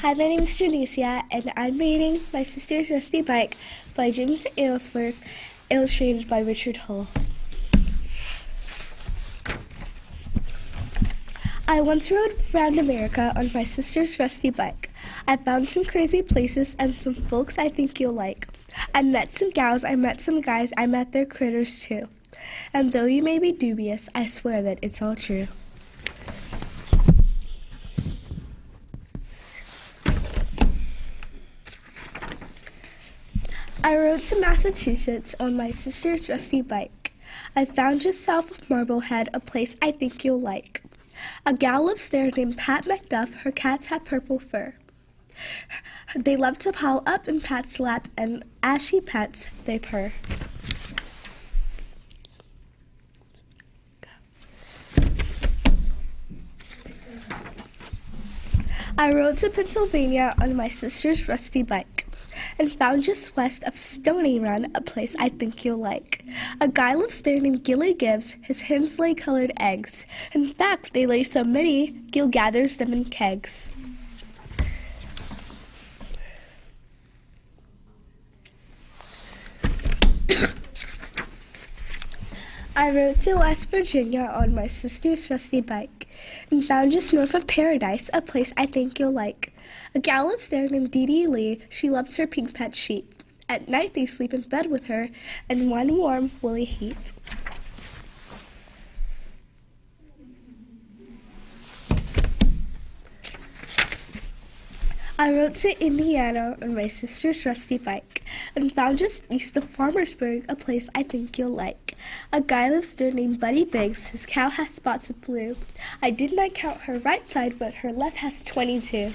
Hi, my name is Jainesia, and I'm reading My Sister's Rusty Bike by James Aylesworth, illustrated by Richard Hull. I once rode around America on my sister's rusty bike. I found some crazy places and some folks I think you'll like. I met some gals, I met some guys, I met their critters too. And though you may be dubious, I swear that it's all true. I rode to Massachusetts on my sister's rusty bike. I found just south of Marblehead a place I think you'll like. A gal lives there named Pat Macduff. Her cats have purple fur. They love to pile up in Pat's lap, and as she pets, they purr. I rode to Pennsylvania on my sister's rusty bike and found just west of Stony Run a place I think you'll like. A guy lives there named Gilly Gibbs. His hens lay colored eggs. In fact, they lay so many, Gil gathers them in kegs. I rode to West Virginia on my sister's rusty bike and found just north of Paradise a place I think you'll like. A gal lives there named Dee Dee Lee. She loves her pink pet sheep. At night they sleep in bed with her in one warm woolly heap. I rode to Indiana on my sister's rusty bike and found just east of Farmersburg a place I think you'll like. A guy lives there named Buddy Biggs. His cow has spots of blue. I did not count her right side, but her left has 22.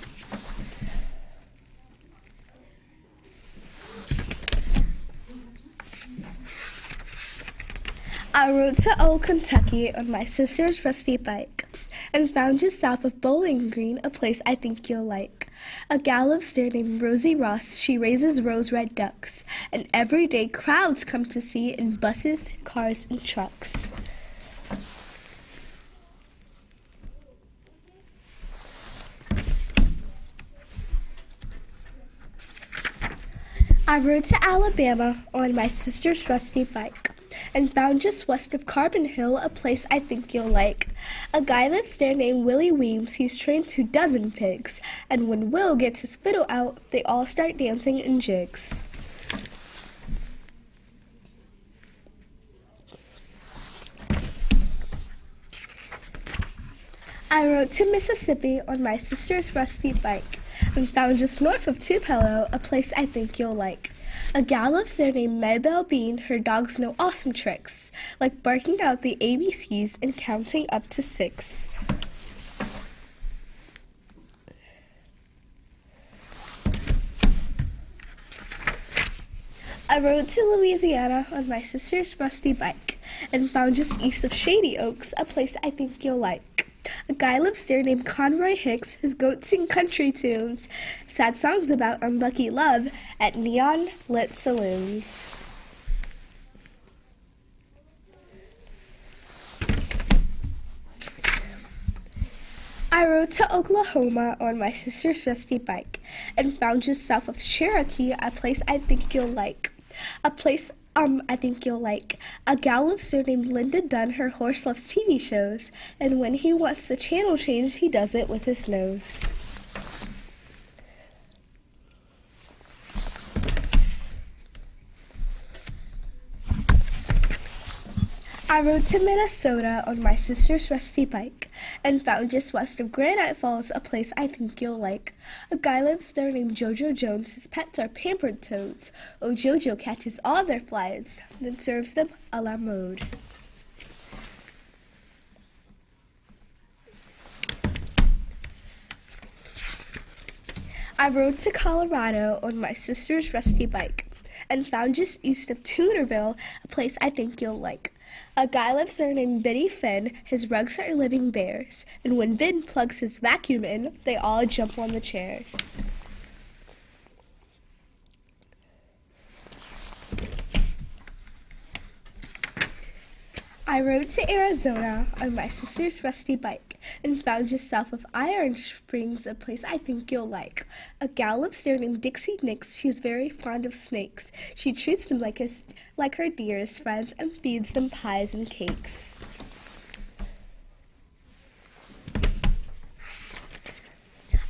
I rode to Old Kentucky on my sister's rusty bike and found just south of Bowling Green a place I think you'll like. A gal lives there named Rosie Ross. She raises rose-red ducks, and every day crowds come to see in buses, cars, and trucks. I rode to Alabama on my sister's rusty bike and found just west of Carbon Hill a place I think you'll like. A guy lives there named Willie Weems. He's trained 24 pigs, and when Will gets his fiddle out, they all start dancing in jigs. I rode to Mississippi on my sister's rusty bike and found just north of Tupelo a place I think you'll like. A gal lives there named Maybelle Bean. Her dogs know awesome tricks, like barking out the ABCs and counting up to 6. I rode to Louisiana on my sister's rusty bike and found just east of Shady Oaks a place I think you'll like. A guy lives there named Conroy Hicks. His goats sing country tunes, sad songs about unlucky love at neon-lit saloons. I rode to Oklahoma on my sister's rusty bike and found just south of Cherokee a place I think you'll like. I think you'll like. A gal lives there named Linda Dunn. Her horse loves TV shows, and when he wants the channel changed, he does it with his nose. I rode to Minnesota on my sister's rusty bike and found just west of Granite Falls a place I think you'll like. A guy lives there named Jojo Jones. His pets are pampered toads. Oh, Jojo catches all their flies, then serves them a la mode. I rode to Colorado on my sister's rusty bike and found just east of Toonerville a place I think you'll like. A guy lives there named Benny Finn. His rugs are living bears, and when Ben plugs his vacuum in, they all jump on the chairs. I rode to Arizona on my sister's rusty bike and found yourself with Iron Springs, a place I think you'll like. A gal lives there named Dixie Nix. She's very fond of snakes. She treats them like her dearest friends and feeds them pies and cakes.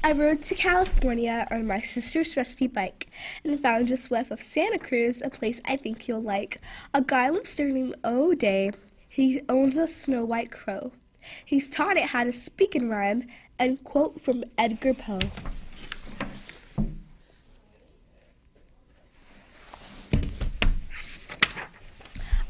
I rode to California on my sister's rusty bike and found just west of Santa Cruz, a place I think you'll like. A guy lives there named O'Day. He owns a snow white crow. He's taught it how to speak and rhyme and quote from Edgar Poe.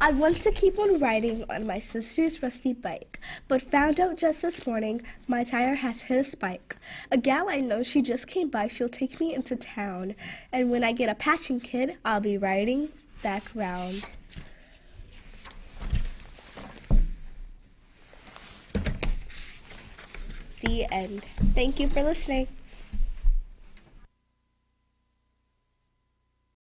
I want to keep on riding on my sister's rusty bike, but found out just this morning my tire has hit a spike. A gal I know, she just came by, she'll take me into town, and when I get a patching kit, I'll be riding back round. The end. Thank you for listening.